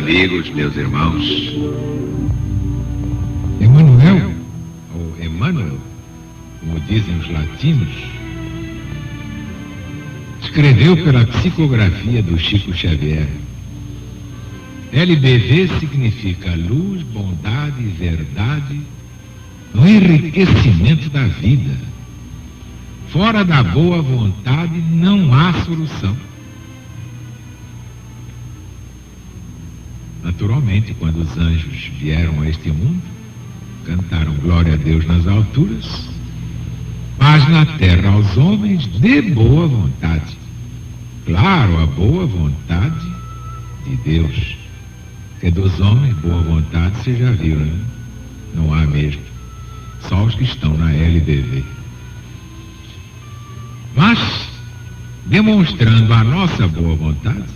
amigos, meus irmãos. Emmanuel, ou Emmanuel, como dizem os latinos, escreveu pela psicografia do Chico Xavier. LBV significa luz, bondade e verdade no enriquecimento da vida. Fora da boa vontade não há solução. Naturalmente, quando os anjos vieram a este mundo, cantaram glória a Deus nas alturas, paz na terra aos homens de boa vontade. Claro, a boa vontade de Deus, que dos homens boa vontade você já viu, né? Não há mesmo. Só os que estão na LBV. Mas, demonstrando a nossa boa vontade,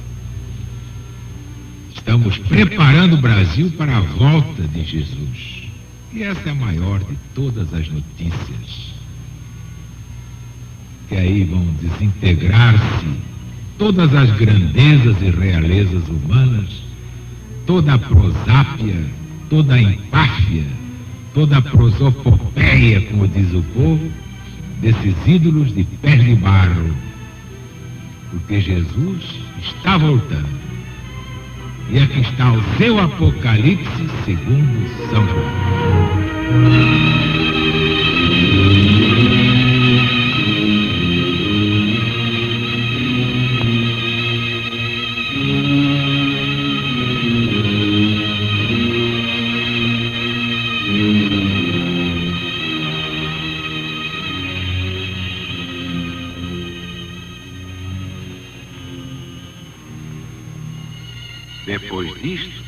estamos preparando o Brasil para a volta de Jesus. E essa é a maior de todas as notícias. Que aí vão desintegrar-se todas as grandezas e realezas humanas, toda a prosápia, toda a empáfia, toda a prosopopeia, como diz o povo, desses ídolos de pés de barro. Porque Jesus está voltando. E aqui está o seu Apocalipse segundo São João. Depois disto,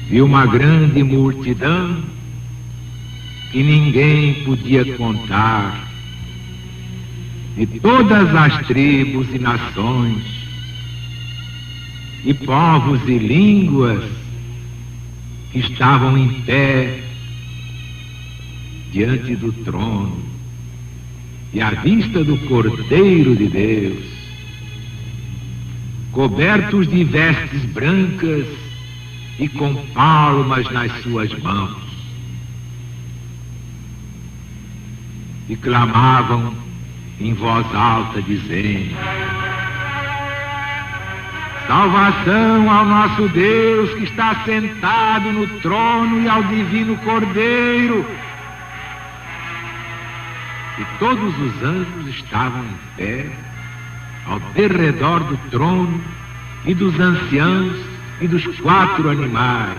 vi uma grande multidão que ninguém podia contar, de todas as tribos e nações, e povos e línguas, que estavam em pé diante do trono e à vista do Cordeiro de Deus, cobertos de vestes brancas e com palmas nas suas mãos, e clamavam em voz alta, dizendo: salvação ao nosso Deus que está sentado no trono e ao divino Cordeiro. E todos os anjos estavam em pé ao derredor do trono e dos anciãos e dos 4 animais,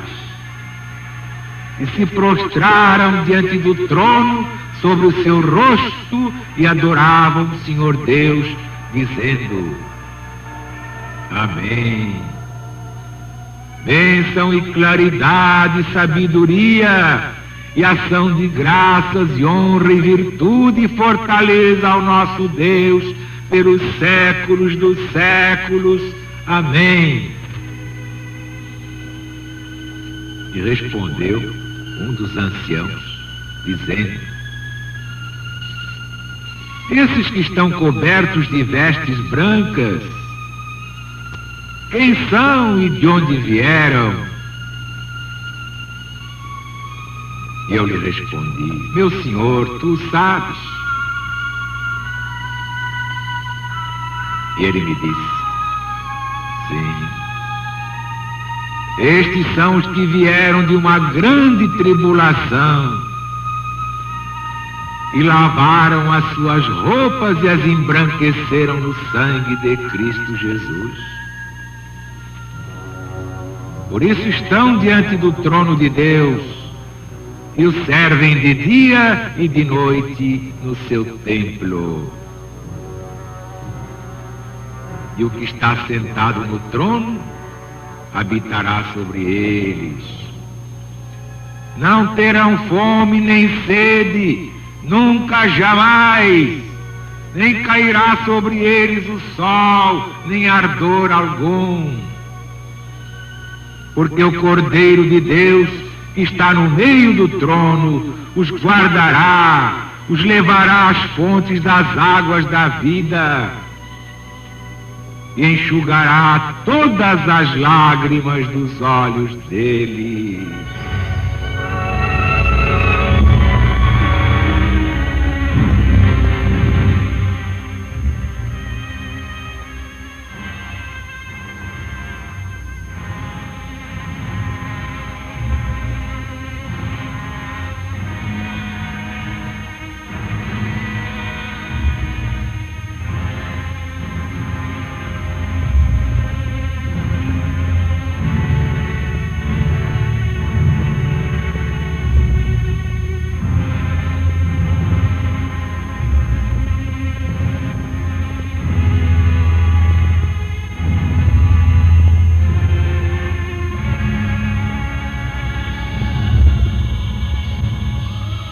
e se prostraram diante do trono sobre o seu rosto e adoravam o Senhor Deus, dizendo: amém. Bênção e claridade, sabedoria e ação de graças e honra e virtude e fortaleza ao nosso Deus pelos séculos dos séculos. Amém. E respondeu um dos anciãos, dizendo: esses que estão cobertos de vestes brancas, quem são e de onde vieram? E eu lhe respondi: meu senhor, tu sabes. E ele me disse: sim, estes são os que vieram de uma grande tribulação e lavaram as suas roupas e as embranqueceram no sangue de Cristo Jesus. Por isso estão diante do trono de Deus e o servem de dia e de noite no seu templo. E o que está sentado no trono habitará sobre eles. Não terão fome nem sede, nunca jamais, nem cairá sobre eles o sol, nem ardor algum. Porque o Cordeiro de Deus, que está no meio do trono, os guardará, os levará às fontes das águas da vida. e enxugará todas as lágrimas dos olhos deles.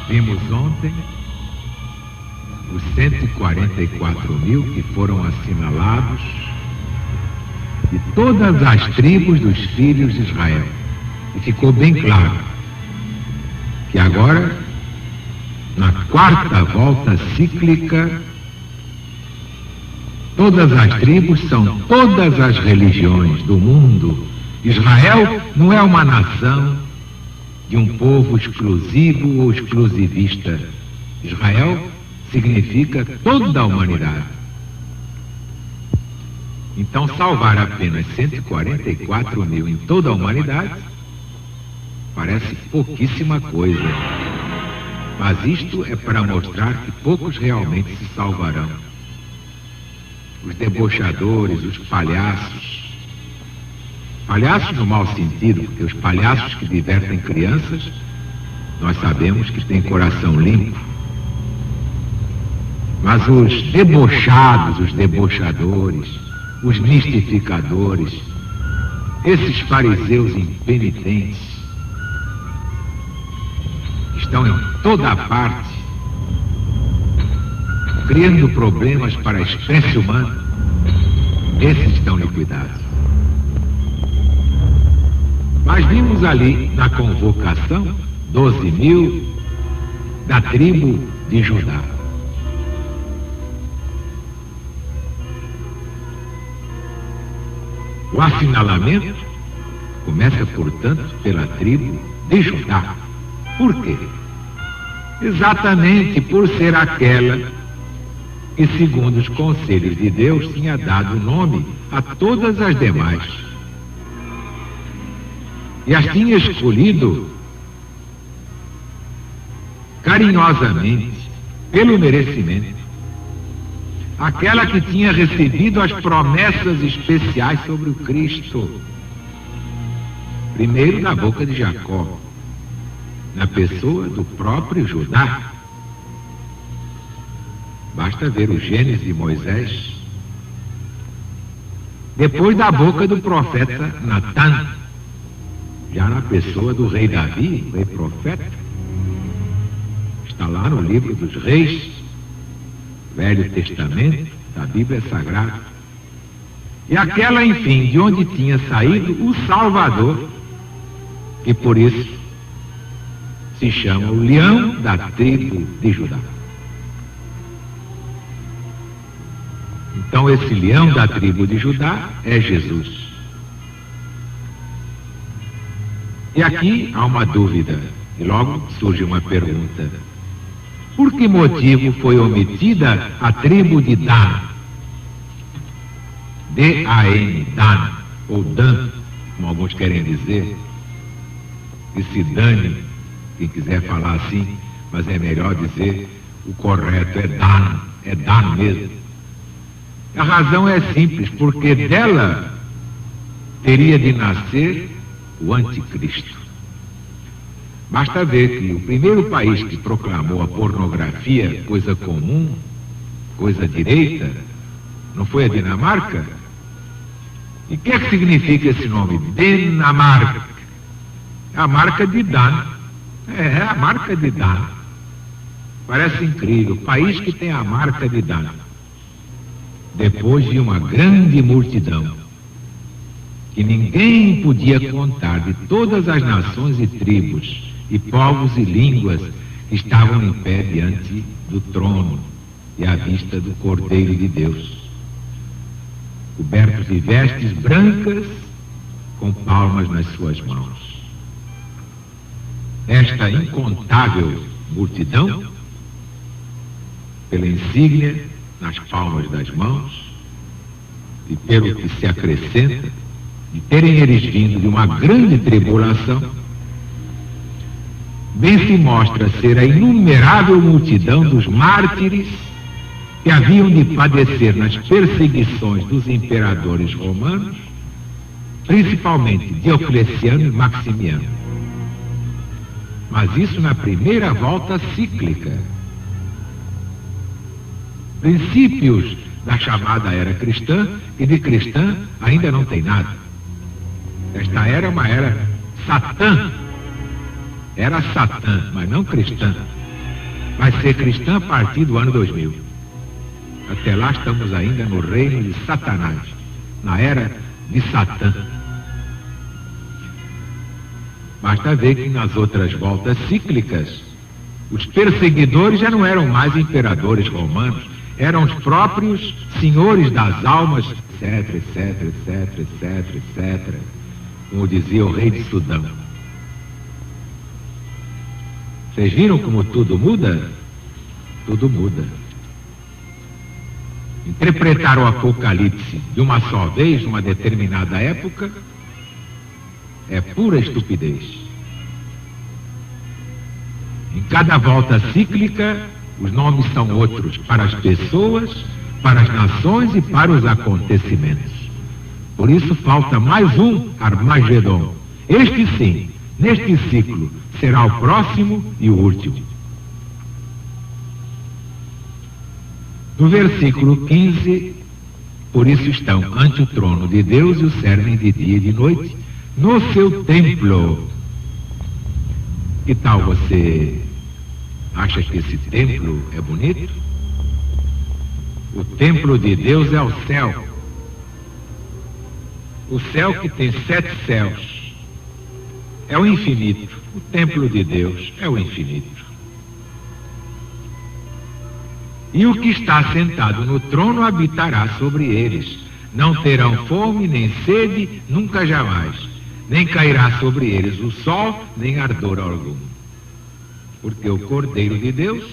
Vimos ontem os 144 mil que foram assinalados de todas as tribos dos filhos de Israel. E ficou bem claro que agora, na quarta volta cíclica, todas as tribos são todas as religiões do mundo. Israel não é uma nação de um povo exclusivo ou exclusivista. Israel significa toda a humanidade. Então, salvar apenas 144 mil em toda a humanidade parece pouquíssima coisa. Mas isto é para mostrar que poucos realmente se salvarão. Os debochadores, os palhaços no mau sentido, porque os palhaços que divertem crianças, nós sabemos que têm coração limpo. Mas os debochados, os debochadores, os mistificadores, esses fariseus impenitentes, estão em toda a parte, criando problemas para a espécie humana. Esses estão liquidados. Mas vimos ali na convocação 12 mil da tribo de Judá. O assinalamento começa, portanto, pela tribo de Judá. Por quê? Exatamente por ser aquela que, segundo os conselhos de Deus, tinha dado nome a todas as demais. E as tinha escolhido carinhosamente, pelo merecimento. Aquela que tinha recebido as promessas especiais sobre o Cristo. Primeiro na boca de Jacó, na pessoa do próprio Judá. Basta ver o Gênesis de Moisés. Depois da boca do profeta Natã, já na pessoa do rei Davi, rei profeta. Está lá no livro dos Reis, Velho Testamento, da Bíblia Sagrada. E aquela, enfim, de onde tinha saído o Salvador, que por isso se chama o leão da tribo de Judá. Então esse leão da tribo de Judá é Jesus. E aqui há uma dúvida, e logo surge uma pergunta. Por que motivo foi omitida a tribo de Dan? D-A-N, Dan, ou Dan, como alguns querem dizer. E se dane, quem quiser falar assim, mas é melhor dizer o correto, é Dan mesmo. A razão é simples, porque dela teria de nascer o anticristo. Basta ver que o primeiro país que proclamou a pornografia coisa comum, coisa direita, não foi a Dinamarca? E o que é que significa esse nome? Dinamarca. É a marca de Dan. É a marca de Dan. Parece incrível, país que tem a marca de Dan. Depois de uma grande multidão, que ninguém podia contar, de todas as nações e tribos, e povos e línguas que estavam em pé diante do trono e à vista do Cordeiro de Deus. cobertos de vestes brancas, com palmas nas suas mãos. Esta incontável multidão, pela insígnia nas palmas das mãos, e pelo que se acrescenta, de terem eles vindo de uma grande tribulação, bem se mostra ser a inumerável multidão dos mártires que haviam de padecer nas perseguições dos imperadores romanos, principalmente Diocleciano e Maximiano. Mas isso na primeira volta cíclica. Princípios da chamada era cristã, e de cristã ainda não tem nada. Esta era uma era satã. Era satã, mas não cristã. Vai ser cristã a partir do ano 2000. Até lá estamos ainda no reino de Satanás, na era de Satã. Basta ver que nas outras voltas cíclicas, os perseguidores já não eram mais imperadores romanos, eram os próprios senhores das almas, etc, etc, etc, etc, etc, como dizia o rei de Sudão. Vocês viram como tudo muda? Tudo muda. Interpretar o Apocalipse de uma só vez, numa determinada época, é pura estupidez. Em cada volta cíclica, os nomes são outros para as pessoas, para as nações e para os acontecimentos. Por isso falta mais um Armagedon. Este sim, neste ciclo, será o próximo e o último. No versículo 15, por isso estão ante o trono de Deus e o servem de dia e de noite, no seu templo. Que tal você acha que esse templo é bonito? O templo de Deus é o céu. O céu que tem 7 céus. É o infinito. O templo de Deus é o infinito. E o que está sentado no trono habitará sobre eles. Não terão fome nem sede, nunca jamais. Nem cairá sobre eles o sol, nem ardor algum. Porque o Cordeiro de Deus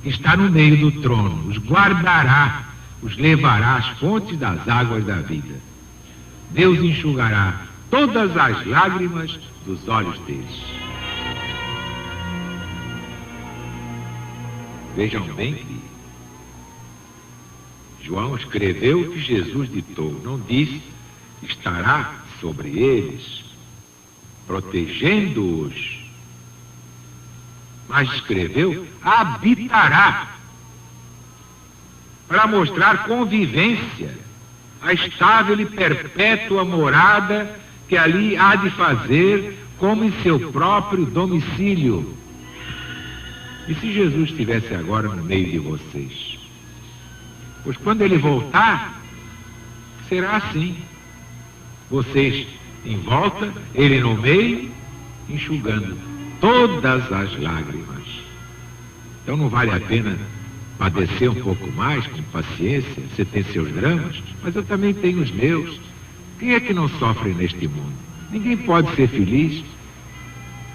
está no meio do trono, os guardará, os levará às fontes das águas da vida. Deus enxugará todas as lágrimas dos olhos deles. Vejam bem que João escreveu o que Jesus ditou, não disse estará sobre eles, protegendo-os, mas escreveu habitará, para mostrar convivência, a estável e perpétua morada que ali há de fazer como em seu próprio domicílio. E se Jesus estivesse agora no meio de vocês? Pois quando ele voltar, será assim. Vocês em volta, ele no meio, enxugando todas as lágrimas. Então não vale a pena padecer um pouco mais, com paciência. Você tem seus dramas, mas eu também tenho os meus. Quem é que não sofre neste mundo? Ninguém pode ser feliz.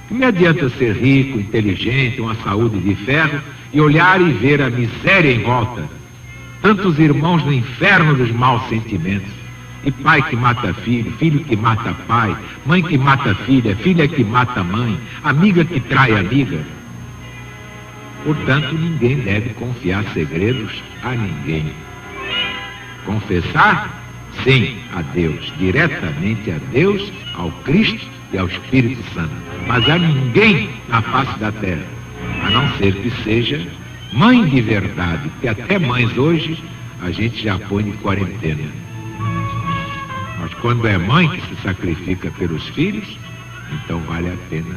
Que me adianta ser rico, inteligente, uma saúde de ferro e olhar e ver a miséria em volta? Tantos irmãos no inferno dos maus sentimentos. E pai que mata filho, filho que mata pai, mãe que mata filha, filha que mata mãe, amiga que trai amiga. Portanto, ninguém deve confiar segredos a ninguém. Confessar? Sim, a Deus, diretamente a Deus, ao Cristo e ao Espírito Santo. Mas a ninguém na face da terra, a não ser que seja mãe de verdade, que até mães hoje a gente já põe de quarentena. Mas quando é mãe que se sacrifica pelos filhos, então vale a pena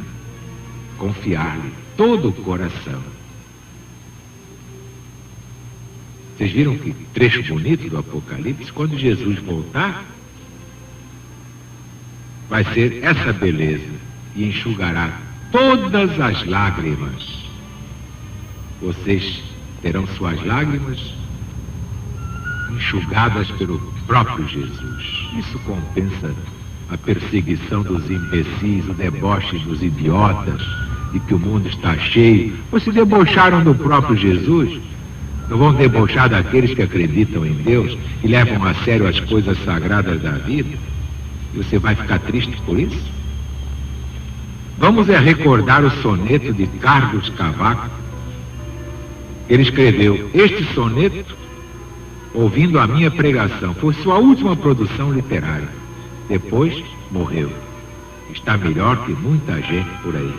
confiar-lhe todo o coração. Vocês viram que trecho bonito do Apocalipse? Quando Jesus voltar, vai ser essa beleza e enxugará todas as lágrimas. Vocês terão suas lágrimas enxugadas pelo próprio Jesus. Isso compensa a perseguição dos imbecis, o deboche dos idiotas, de que o mundo está cheio. Pois se debocharam do próprio Jesus, não vão debochar daqueles que acreditam em Deus e levam a sério as coisas sagradas da vida? E você vai ficar triste por isso? Vamos recordar o soneto de Carlos Cavaco. Ele escreveu este soneto ouvindo a minha pregação. Foi sua última produção literária. Depois morreu. Está melhor que muita gente por aí.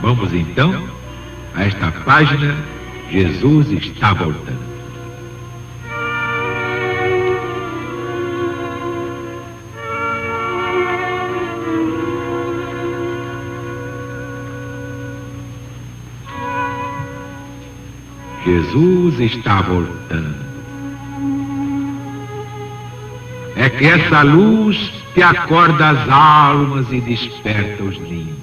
Vamos então a esta página. Jesus está voltando. Jesus está voltando. É que essa luz te acorda as almas e desperta os ninhos.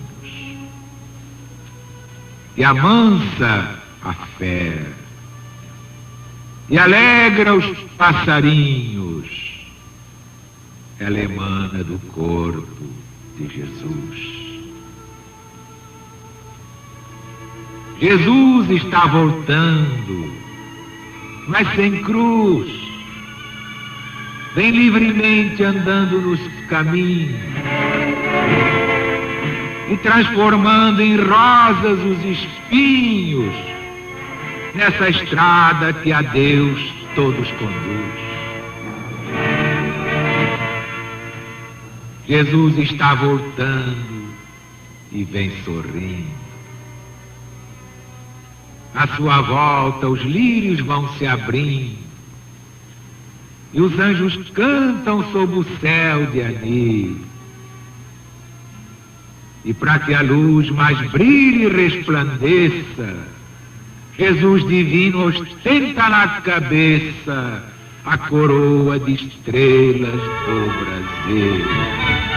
E amansa a fé. E alegra os passarinhos. Ela emana do corpo de Jesus. Jesus está voltando, mas sem cruz, bem livremente andando nos caminhos e transformando em rosas os espinhos nessa estrada que a Deus todos conduz. Jesus está voltando e vem sorrindo. À sua volta os lírios vão se abrindo e os anjos cantam sob o céu de anil. E para que a luz mais brilhe e resplandeça, Jesus divino ostenta na cabeça a coroa de estrelas do Brasil.